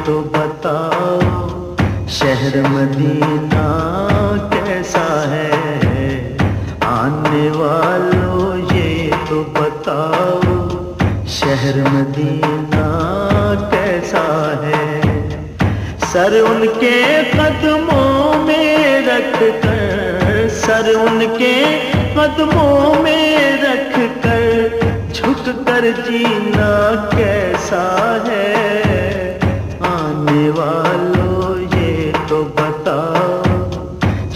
تو بتاؤ شہر مدینہ کیسا ہے، آنے والوں یہ تو بتاؤ شہر مدینہ کیسا ہے۔ سر ان کے قدموں میں رکھ کر، سر ان کے قدموں میں رکھ کر جھک کر جینا کیسا ہے، آنے والوں یہ تو بتاؤ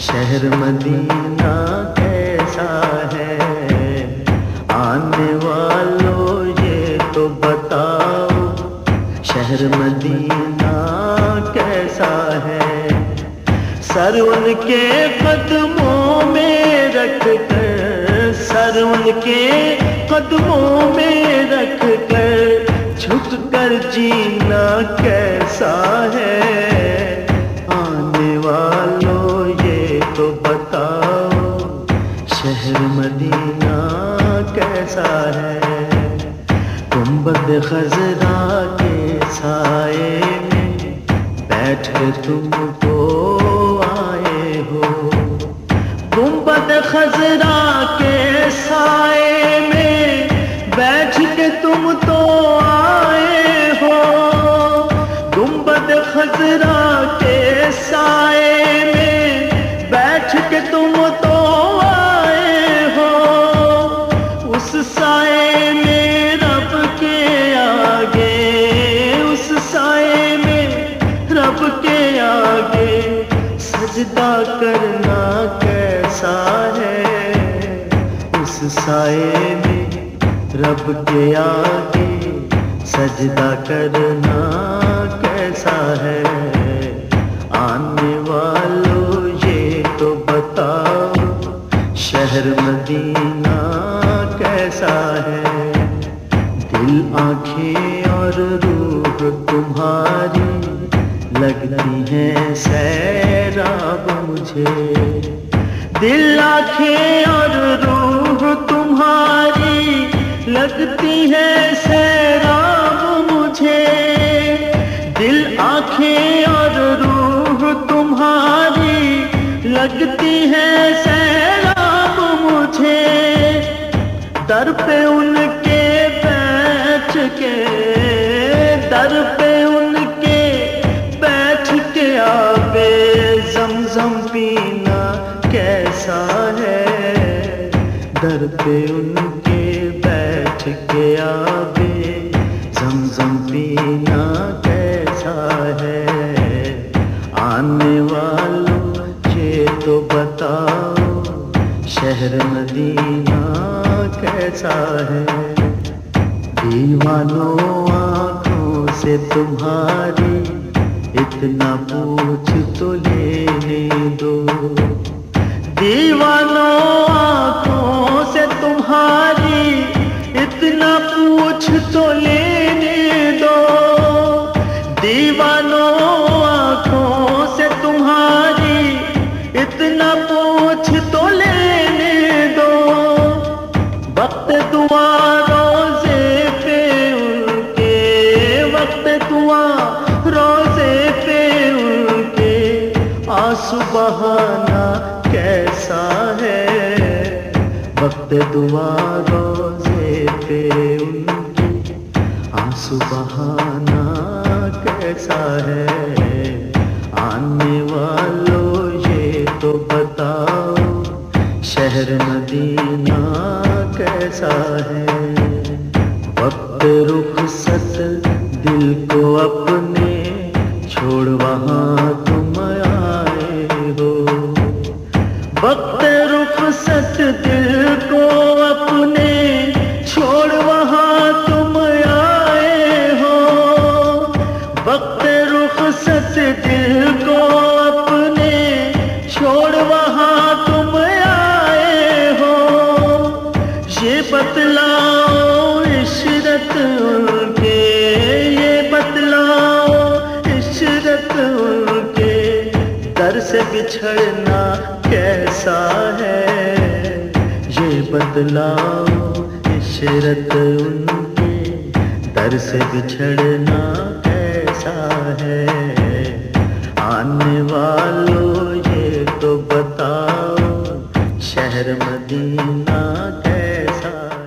شہر مدینہ کیسا ہے، آنے والوں یہ تو بتاؤ شہر مدینہ کیسا ہے۔ سر ان کے قدموں میں رکھ کر، سر ان کے قدموں میں رکھ کر جھک کر جینا کیسا ہے، آنے والوں یہ تو بتاؤ شہر مدینہ کیسا ہے۔ گنبد خضرا کے سائے میں بیٹھ کے تم تو آئے ہو، گنبد خضرا کے سائے میں بیٹھ کے تم تو آئے ہو، گنبد خضرا کے سائے میں بیٹھ کے تم تو آئے ہو، اس سائے میں رب کے آگے، اس سائے میں رب کے آگے سجدہ کرنا کیسا ہے، اس سائے میں رب کے آگے سجدہ کرنا کیسا ہے، آنے والوں یہ تو بتاؤ شہر مدینہ کیسا ہے۔ دل آنکھیں اور روح تمہاری لگتی ہیں سیراب مجھے، دل آنکھیں اور روح تمہاری لگتی ہیں سیراب مجھے، دل آنکھیں اور روح تمہاری لگتی ہیں سیراب مجھے، در پہ ان کے بیٹھ کے، در پہ ان کے بیٹھ کے آبے زمزم پینا کیسا ہے، در پہ ان کے بیٹھ کے آبے زمزم پینا کیسا ہے، آنے والوں یہ تو بتاؤ شہر مدینہ کیسا ہے۔ دیوانوں آنکھوں سے تمہاری اتنا پوچھ تو لینے دو، دیوانوں آنکھوں سے تمہاری اتنا پوچھ تو لینے دو، دیوانوں آنکھوں سے تمہاری اتنا پوچھ تو لینے دو، وقت دعا روزے پہ ان کے، وقت دعا روزے پہ ان کے آنسو بہانا کیسا ہے، وقت دعا روزے پہ ان کے آنسو بہانا کیسا ہے، آنے والوں یہ تو بتاؤ شہر مدینہ کیسا ہے۔ وقت رخصت دل کو اپنے چھوڑ وہاں تم آئے ہو، وقت رخصت دل کو اپنے چھوڑ وہاں تم آئے ہو، وقت رخصت دل کو اپنے چھوڑ وہاں تم آئے ہو، یہ بتلاؤ عشرت ان کے، یہ بتلاؤ عشرت ان کے در سے بچھڑنا کیسا ہے، یہ بتلاؤ عشرت ان کے در سے بچھڑنا کیسا ہے؟ آنے والوں یہ تو بتاؤ شہر مدینہ کیسا